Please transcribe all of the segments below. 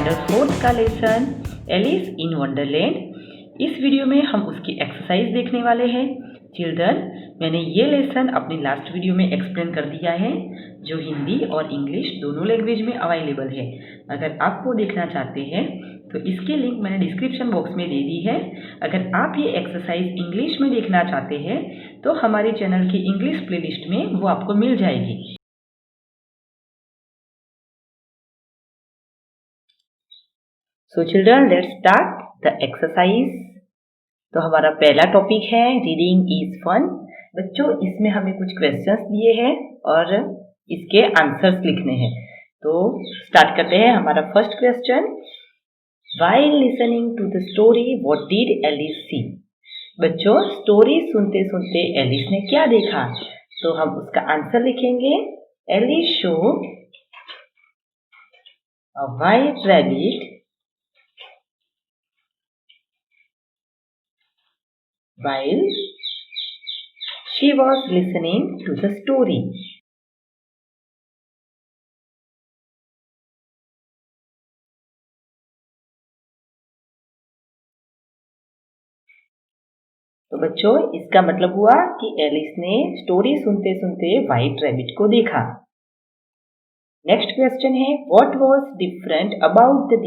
Standard 4 का lesson Alice in Wonderland. इस video में हम उसकी एक्सरसाइज देखने वाले हैं। चिल्ड्रन, मैंने ये लेसन अपनी लास्ट वीडियो में एक्सप्लेन कर दिया है, जो हिंदी और इंग्लिश दोनों लैंग्वेज में अवेलेबल है। अगर आप वो देखना चाहते हैं तो इसकी लिंक मैंने डिस्क्रिप्शन बॉक्स में दे दी है। अगर आप ये एक्सरसाइज इंग्लिश में देखना चाहते हैं तो हमारे चैनल की इंग्लिश प्लेलिस्ट में वो आपको मिल जाएगी। So children, let's start the exercise. तो हमारा पहला टॉपिक है रीडिंग इज फन। बच्चों, इसमें हमें कुछ क्वेश्चंस दिए हैं और इसके आंसर्स लिखने हैं। तो स्टार्ट करते हैं। हमारा first question, while listening to the story what did Alice see. बच्चों, स्टोरी सुनते सुनते एलिस ने क्या देखा? तो हम उसका आंसर लिखेंगे। Alice saw a white rabbit while she was listening to the story. तो बच्चों, इसका मतलब हुआ कि एलिस ने स्टोरी सुनते सुनते व्हाइट रैबिट को देखा। नेक्स्ट क्वेश्चन है, what was different about the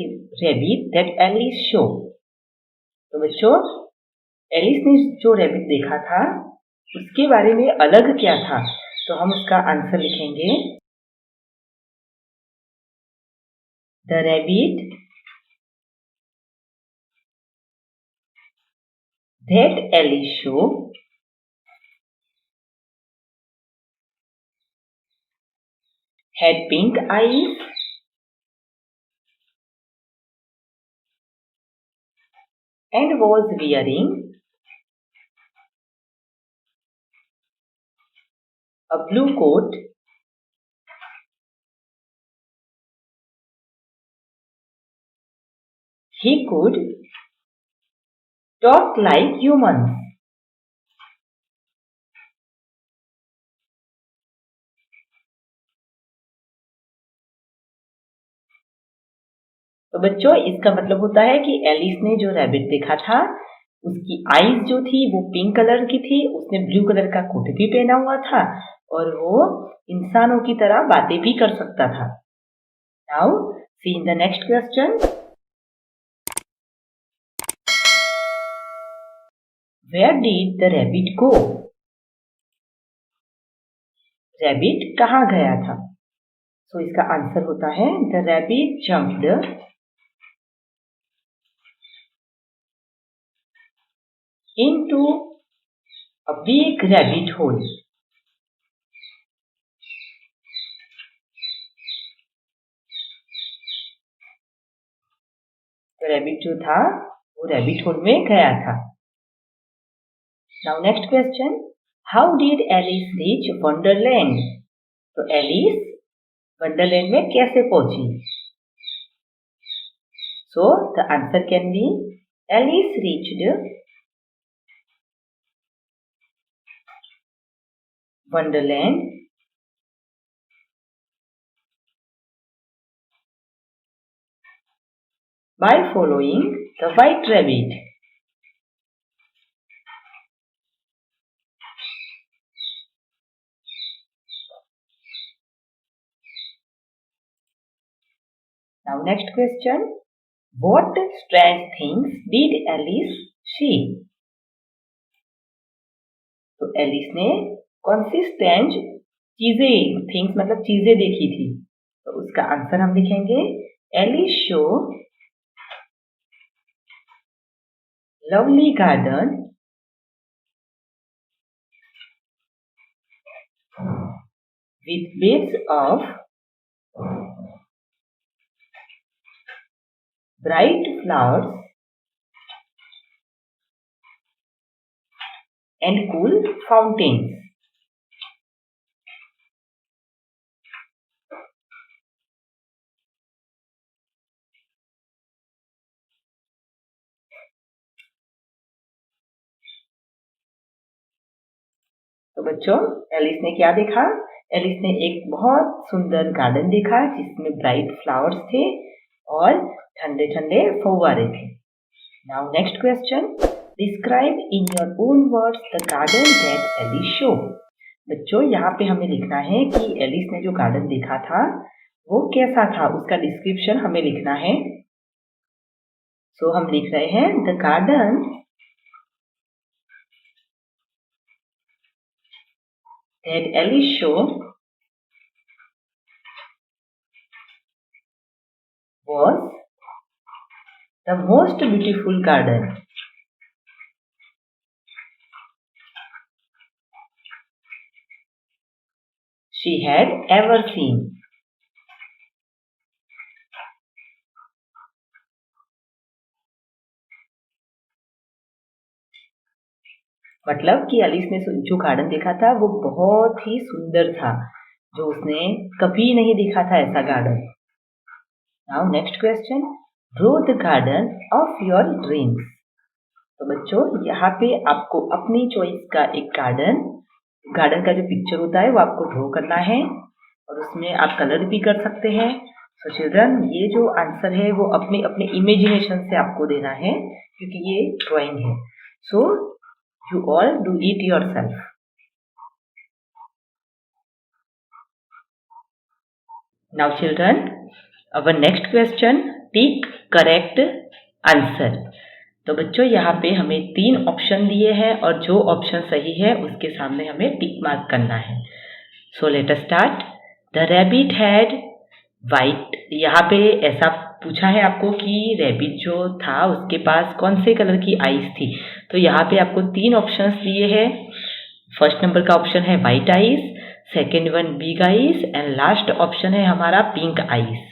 rabbit that Alice saw. तो बच्चों, एलिस ने जो रैबिट देखा था उसके बारे में अलग क्या था? तो हम उसका आंसर लिखेंगे। The rabbit that Alice show had pink eyes and was wearing a blue coat he could talk like humans. तो बच्चों, इसका मतलब होता है कि एलिस ने जो रैबिट देखा था उसकी आईज जो थी वो पिंक कलर की थी, उसने ब्लू कलर का कोट भी पहना हुआ था और वो इंसानों की तरह बातें भी कर सकता था। Now see in the next question, where did the rabbit go. Rabbit कहाँ गया था? सो इसका आंसर होता है the rabbit jumped into a big rabbit hole. तो रैबिट जो था वो रैबिट होल में गया था। Now next question, how did Alice reach Wonderland. तो एलिस वंडरलैंड में कैसे पहुंची? So the answer can be Alice reached Wonderland by following the white rabbit. Now next question, what strange things did Alice see? तो Alice ने कौन सी strange चीजें, things मतलब चीजें देखी थी? तो उसका आंसर हम लिखेंगे। Alice saw lovely garden with beds of bright flowers and cool fountains. तो बच्चों, एलिस ने क्या देखा? एलिस ने एक बहुत सुंदर गार्डन देखा जिसमें ब्राइट फ्लावर्स थे और ठंडे ठंडे फव्वारे थे। Now next question, describe in your own words the garden that Alice saw. बच्चों यहाँ पे हमें लिखना है कि एलिस ने जो गार्डन देखा था वो कैसा था, उसका डिस्क्रिप्शन हमें लिखना है। सो हम लिख रहे हैं the garden that Alice saw was the most beautiful garden she had ever seen. मतलब कि एलिस ने जो गार्डन देखा था वो बहुत ही सुंदर था, जो उसने कभी नहीं देखा था ऐसा garden. Now next question, draw the garden of your dreams. तो बच्चों यहाँ पे आपको अपनी चॉइस का एक गार्डन का जो पिक्चर होता है वो आपको ड्रॉ करना है और उसमें आप कलर भी कर सकते हैं। सो चिल्ड्रन, ये जो आंसर है वो अपने अपने इमेजिनेशन से आपको देना है क्योंकि ये ड्राइंग है। So you all do it yourself. Now children, our next question, tick correct answer. तो बच्चों यहाँ पे हमें 3 ऑप्शन दिए हैं और जो ऑप्शन सही है उसके सामने हमें टिक मार्क करना है। So let us start. The rabbit had white. यहाँ पे ऐसा पूछा है आपको कि रैबिट जो था उसके पास कौन से कलर की आईज थी। तो यहाँ पे आपको 3 ऑप्शंस दिए हैं। फर्स्ट नंबर का ऑप्शन है white eyes, second one big eyes and last option है हमारा पिंक आईज।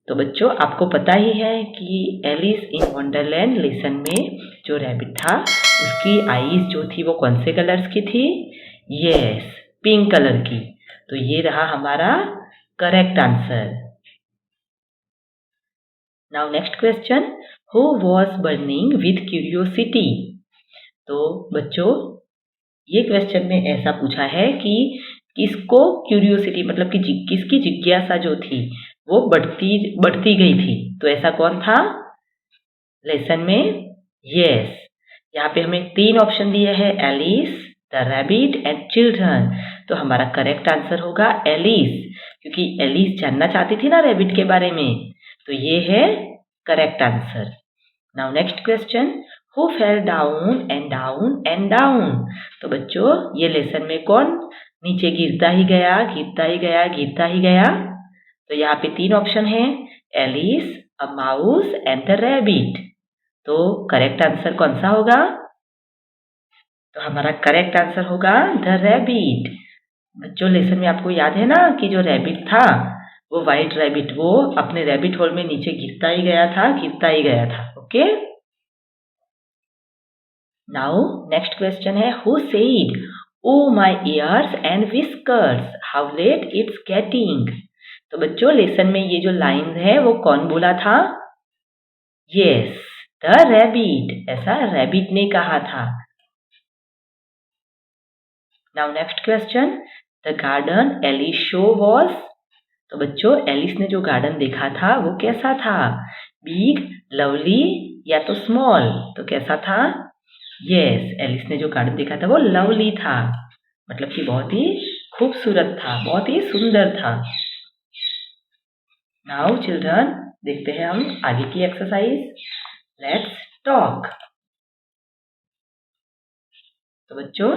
तो बच्चों आपको पता ही है कि एलिस इन वंडरलैंड लेसन में जो रैबिट था उसकी आईज जो थी वो कौन से कलर्स की थी? यस, पिंक कलर की। तो ये रहा हमारा correct answer. Now next question, who was burning with curiosity. तो बच्चों ये क्वेश्चन में ऐसा पूछा है कि किसको क्यूरियोसिटी मतलब कि किसकी जिज्ञासा जो थी वो बढ़ती गई थी। तो ऐसा कौन था लेसन में? यस, यहाँ पे हमें 3 ऑप्शन दिए हैं, Alice, the rabbit and children. तो हमारा करेक्ट आंसर होगा एलिस, क्योंकि एलिस जानना चाहती थी ना रैबिट के बारे में। तो ये है correct answer. Now next question, who fell down and down and down. तो बच्चों ये लेसन में कौन नीचे गिरता ही गया, गिरता ही गया, गिरता ही गया। तो यहाँ पे 3 ऑप्शन है, Alice, a mouse and the rabbit. तो करेक्ट आंसर कौन सा होगा? तो हमारा करेक्ट आंसर होगा द रैबिट। बच्चों लेसन में आपको याद है ना कि जो रैबिट था वो व्हाइट रैबिट वो अपने रैबिट होल में नीचे गिरता ही गया था, गिरता ही गया था। ओके, नाउ नेक्स्ट क्वेश्चन है, who said oh my ears and whiskers how late it's getting. तो बच्चों लेसन में ये जो लाइन है वो कौन बोला था? Yes, the rabbit. ऐसा रैबिट ने कहा था। Now next question, the garden Alice saw was. तो बच्चों एलिस ने जो गार्डन देखा था वो कैसा था? बिग, लवली या तो स्मॉल? तो कैसा था? यस, एलिस ने जो गार्डन देखा था वो लवली था, मतलब कि बहुत ही खूबसूरत था, बहुत ही सुंदर था। नाउ चिल्ड्रन देखते हैं हम आगे की एक्सरसाइज। Let's talk. तो बच्चों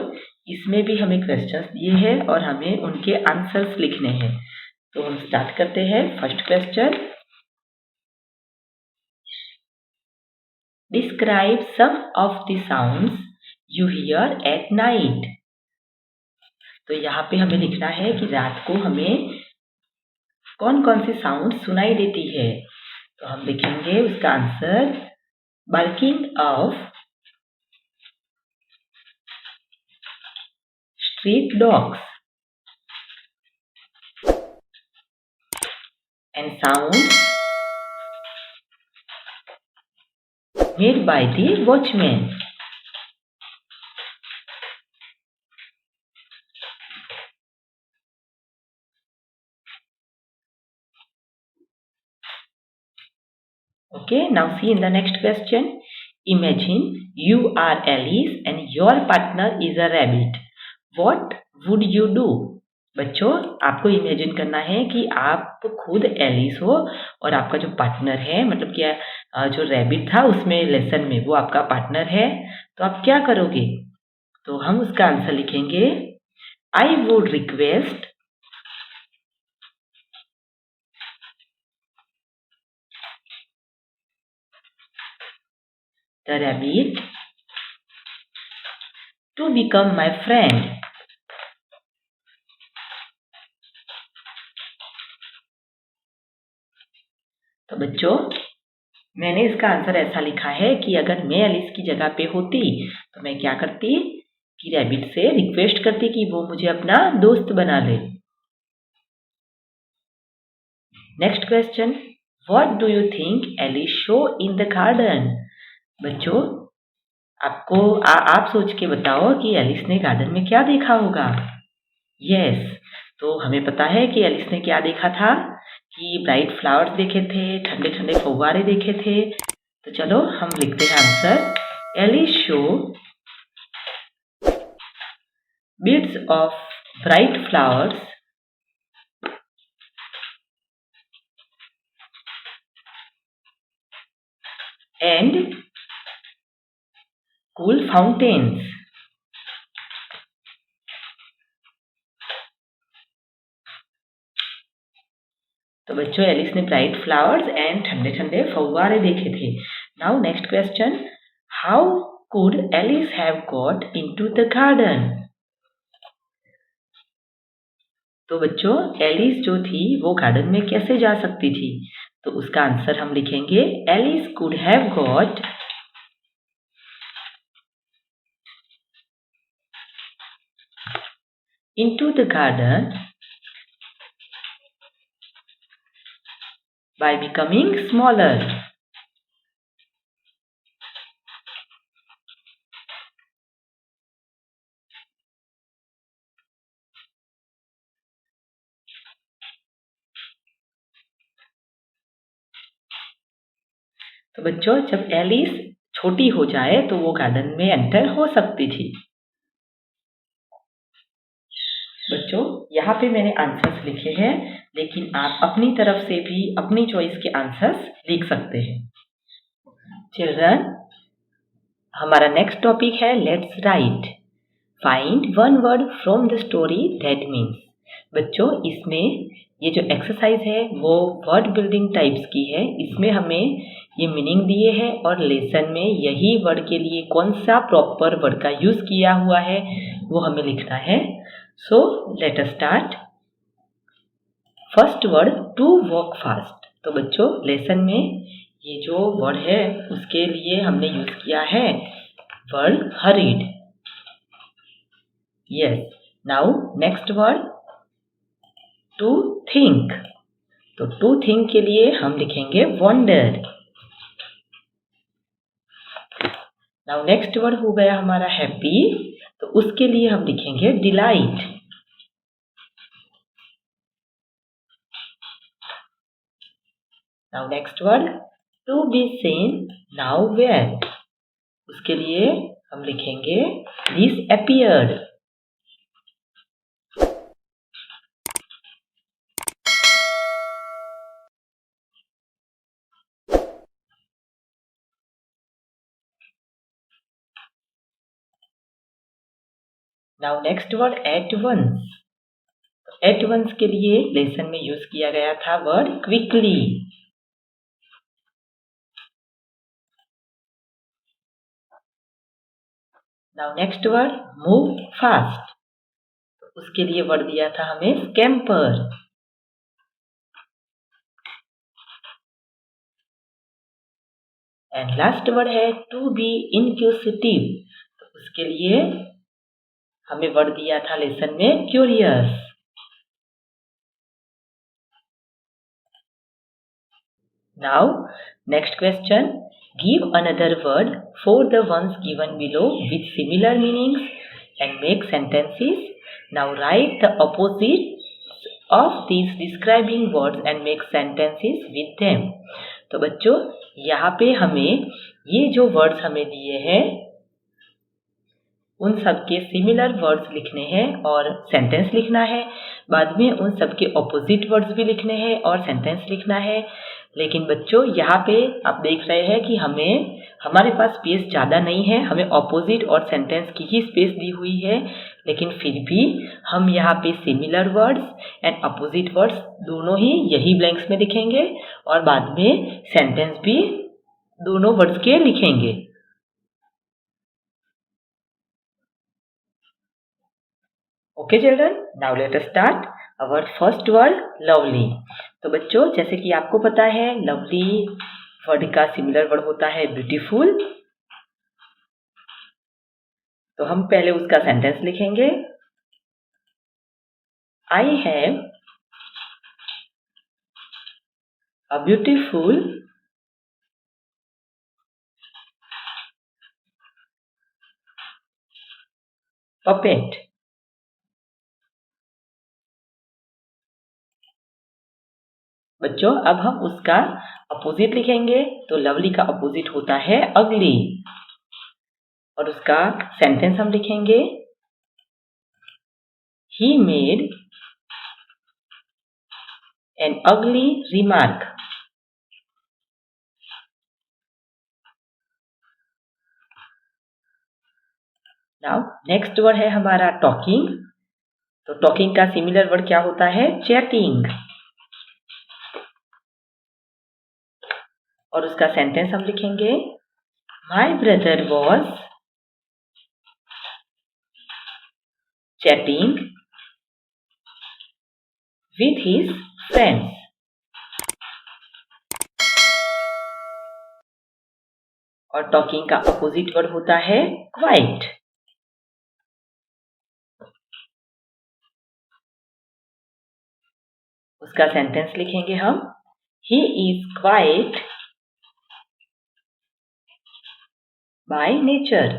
इसमें भी हमें क्वेश्चंस दिए हैं और हमें उनके आंसर्स लिखने हैं। तो हम स्टार्ट करते हैं। First question, describe some of the sounds you hear at night. तो यहाँ पे हमें लिखना है कि रात को हमें कौन कौन सी साउंड सुनाई देती है। तो हम लिखेंगे उसका answer, barking of street dogs and sounds made by the watchman. Okay, now see in the next question. Imagine you are Alice and your partner is a rabbit. What would you do? बच्चों, आपको imagine करना है कि आप खुद Alice हो और आपका जो पार्टनर है, मतलब क्या जो रैबिट था उसमें लेसन में वो आपका पार्टनर है, तो आप क्या करोगे? तो हम उसका आंसर लिखेंगे, I would request the rabbit to become my friend. तो बच्चों, मैंने इसका आंसर ऐसा लिखा है कि अगर मैं एलिस की जगह पे होती तो मैं क्या करती कि रैबिट से रिक्वेस्ट करती कि वो मुझे अपना दोस्त बना ले. Next question, what do you think Alice saw in the garden? बच्चों, आप सोच के बताओ कि एलिस ने गार्डन में क्या देखा होगा. यस, तो हमें पता है कि एलिस ने क्या देखा था कि ब्राइट फ्लावर्स देखे थे, ठंडे ठंडे फव्वारे देखे थे. तो चलो हम लिखते हैं answer, Alice saw beads of bright flowers and cool fountains. तो बच्चों, एलिस ने ब्राइट फ्लावर्स एंड ठंडे ठंडे फव्वारे देखे थे. Now next question, how could Alice have got into the garden? तो बच्चों, एलिस जो थी वो गार्डन में कैसे जा सकती थी? तो उसका आंसर हम लिखेंगे, Alice could have got into the garden by becoming smaller. तो बच्चों, जब एलिस छोटी हो जाए तो वो गार्डन में एंटर हो सकती थी. बच्चों, यहाँ पे मैंने आंसर्स लिखे हैं, लेकिन आप अपनी तरफ से भी अपनी चॉइस के आंसर्स लिख सकते हैं. चिल्ड्रन, हमारा नेक्स्ट टॉपिक है let's write. Find one word from the story that means. बच्चों, इसमें ये जो एक्सरसाइज है वो वर्ड बिल्डिंग टाइप्स की है. इसमें हमें ये मीनिंग दिए हैं और लेसन में यही वर्ड के लिए कौन सा प्रॉपर वर्ड का यूज़ किया हुआ है वो हमें लिखना है. So let us start. First word, to walk fast. तो बच्चों, लेसन में ये जो वर्ड है उसके लिए हमने यूज़ किया है word hurried. Yes. Now next word, to think. तो टू थिंक के लिए हम लिखेंगे वंडर. नाउ नेक्स्ट वर्ड हो गया हमारा हैप्पी, तो उसके लिए हम लिखेंगे delight. Now next word, to be seen nowhere. उसके लिए हम लिखेंगे disappeared. Now next word, at once. At once के लिए लेसन में यूज किया गया था word quickly. Now next word, move fast. उसके लिए वर्ड दिया था हमें स्कैम्पर. एंड लास्ट वर्ड है टू बी इनक्यूसिटिव. तो उसके लिए हमें वर्ड दिया था लेसन में curious. Now next question, give another word for the ones given below with similar meanings and make sentences. Now write the opposites of these describing words and make sentences with them. तो बच्चों, यहाँ पे हमें ये जो words हमें दिए हैं उन सब के सिमिलर वर्ड्स लिखने हैं और सेंटेंस लिखना है। बाद में उन सब के ऑपोजिट वर्ड्स भी लिखने हैं और सेंटेंस लिखना है। लेकिन बच्चों यहाँ पे आप देख रहे हैं कि हमारे पास स्पेस ज़्यादा नहीं है, हमें ऑपोजिट और सेंटेंस की ही स्पेस दी हुई है। लेकिन फिर भी हम यहाँ पे similar words and opposite words दोनों ही यही ब्लैंक्स में लिखेंगे और बाद में सेंटेंस भी दोनों वर्ड्स के लिखेंगे। Okay children, now let us start our first word lovely. तो बच्चों जैसे कि आपको पता है लवली वर्ड का सिमिलर वर्ड होता है ब्यूटीफुल। तो हम पहले उसका सेंटेंस लिखेंगे। I have a beautiful puppet। बच्चों अब हम उसका अपोजिट लिखेंगे। तो लवली का अपोजिट होता है अगली और उसका सेंटेंस हम लिखेंगे। ही मेड एन अगली रिमार्क। नाउ नेक्स्ट वर्ड है हमारा टॉकिंग। तो टॉकिंग का सिमिलर वर्ड क्या होता है? चैटिंग। और उसका सेंटेंस हम लिखेंगे। My brother was chatting with his friends. और टॉकिंग का अपोजिट वर्ड होता है क्वाइट। उसका सेंटेंस लिखेंगे हम। He is quite by nature.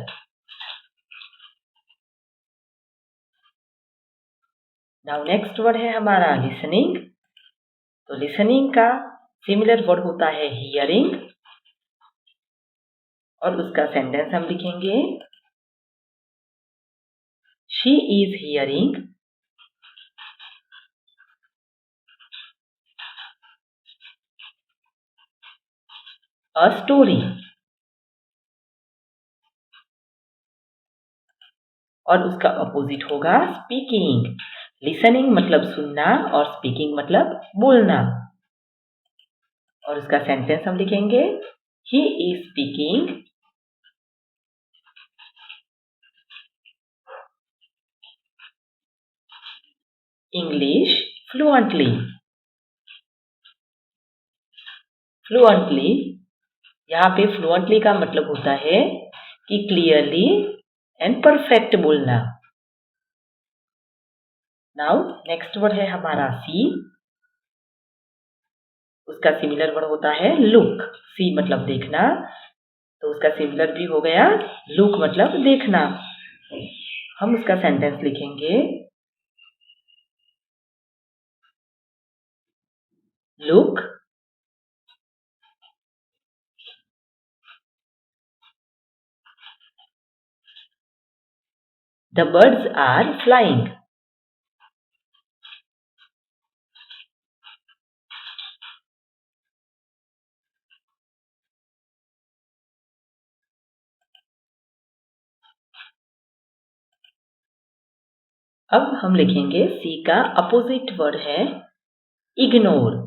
Now next word है हमारा लिसनिंग। तो लिसनिंग का सिमिलर वर्ड होता है हियरिंग और उसका सेंटेंस हम लिखेंगे। She is hearing a story. और उसका अपोजिट होगा स्पीकिंग। लिसनिंग मतलब सुनना और स्पीकिंग मतलब बोलना। और उसका सेंटेंस हम लिखेंगे। He is speaking English fluently. Fluently, यहाँ पे फ्लुएंटली का मतलब होता है कि क्लियरली एंड परफेक्ट बोलना। नाउ नेक्स्ट वर्ड है हमारा सी। उसका सिमिलर वर्ड होता है लुक। सी मतलब देखना, तो उसका सिमिलर भी हो गया लुक मतलब देखना। हम उसका सेंटेंस लिखेंगे। Look the birds are flying. अब हम लिखेंगे सी का अपोजिट वर्ड है इग्नोर।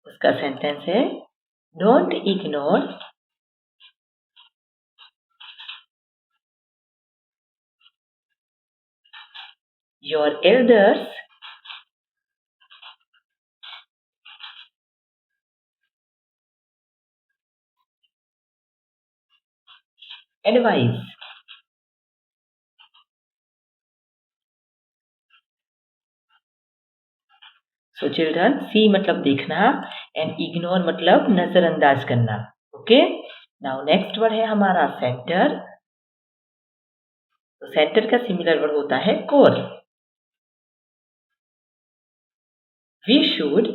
उसका सेंटेंस है। Don't ignore your elders advice. So children, see मतलब देखना एंड इग्नोर मतलब नजरअंदाज करना। ओके, नाउ नेक्स्ट वर्ड है हमारा सेंटर। तो सेंटर का सिमिलर वर्ड होता है core. We should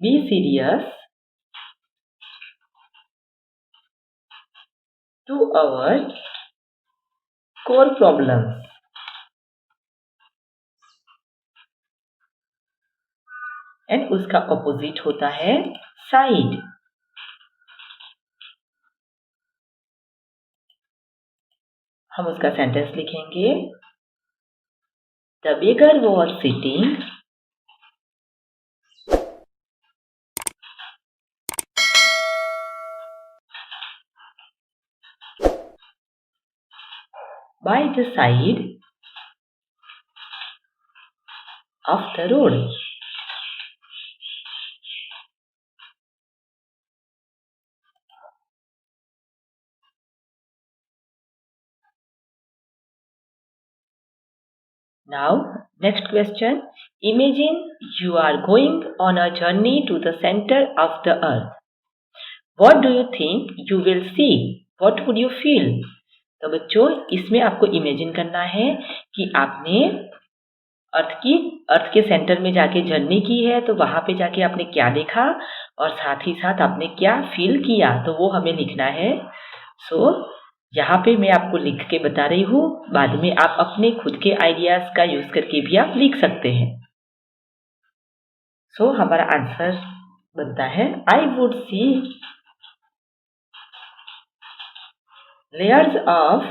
be serious to our core problems. And उसका ऑपोजिट होता है साइड. हम उसका सेंटेंस लिखेंगे. The beggar was sitting by the side of the road. Now, next question. Imagine you are going on a journey to the center of the earth. What do you think you will see? What would you feel? तो बच्चों, इसमें आपको imagine करना है कि आपने अर्थ के centre में जाके जर्नी की है, तो वहां पे जाके आपने क्या देखा और साथ ही साथ आपने क्या फील किया, तो वो हमें लिखना है. यहाँ पे मैं आपको लिख के बता रही हूँ, बाद में आप अपने खुद के आइडियाज का यूज करके भी आप लिख सकते हैं. हमारा आंसर बनता है I would see layers of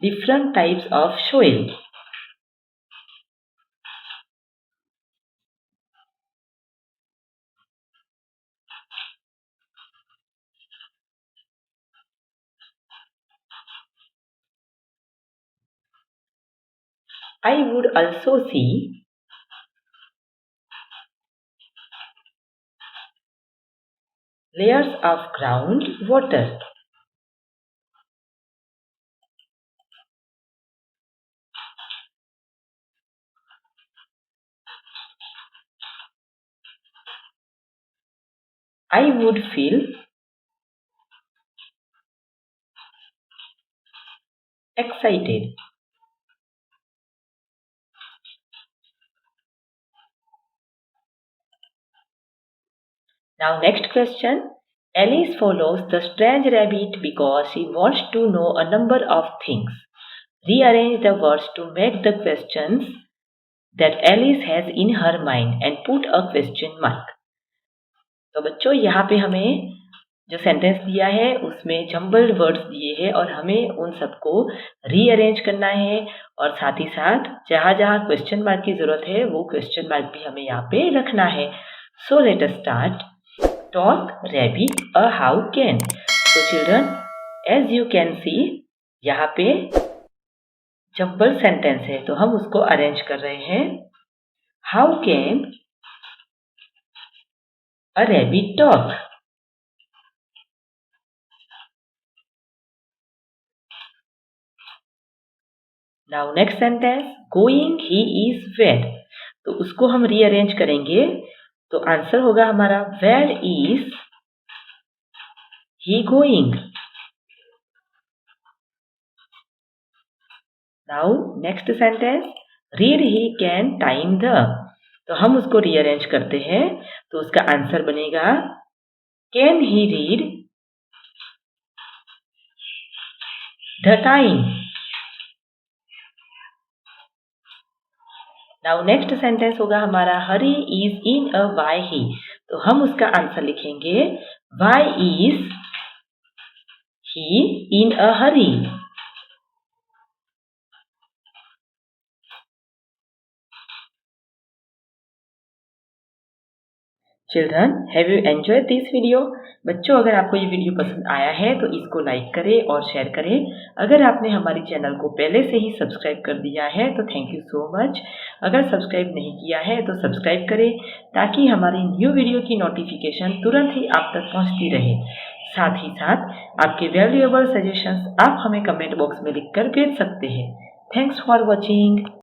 different types of soil. I would also see layers of ground water. I would feel excited. Now next question. Alice follows the strange rabbit because she wants to know a number of things. Rearrange the words to make the questions that Alice has in her mind and put a question mark. तो बच्चों, यहाँ पे हमें जो sentence दिया है उसमें jumbled words दिए हैं और हमें उन सबको रीअरेंज करना है और साथ ही साथ जहाँ जहाँ क्वेश्चन मार्क की जरूरत है वो क्वेश्चन मार्क भी हमें यहाँ पे रखना है. So let us start. Talk rabbit a how can. तो children, as you can see यहाँ पे जम्बल सेंटेंस है, तो हम उसको अरेंज कर रहे हैं. How can a rabbit talk? Now next sentence. Going he is where. तो उसको हम रीअरेंज करेंगे, तो आंसर होगा हमारा where is he going. Now next sentence. Read he can time the. तो हम उसको रीअरेंज करते हैं, तो उसका आंसर बनेगा can he read the time. Now next sentence होगा हमारा हरी is in a why he. तो हम उसका आंसर लिखेंगे why is he in a hurry. Children, have you enjoyed this video? बच्चों, अगर आपको ये वीडियो पसंद आया है तो इसको लाइक करें और शेयर करें. अगर आपने हमारी चैनल को पहले से ही सब्सक्राइब कर दिया है तो थैंक यू सो मच. अगर सब्सक्राइब नहीं किया है तो सब्सक्राइब करें ताकि हमारी न्यू वीडियो की नोटिफिकेशन तुरंत ही आप तक पहुँचती रहे. साथ ही साथ आपके वैल्यूएबल सजेशंस आप हमें कमेंट बॉक्स में लिखकर भेज सकते हैं. Thanks for watching.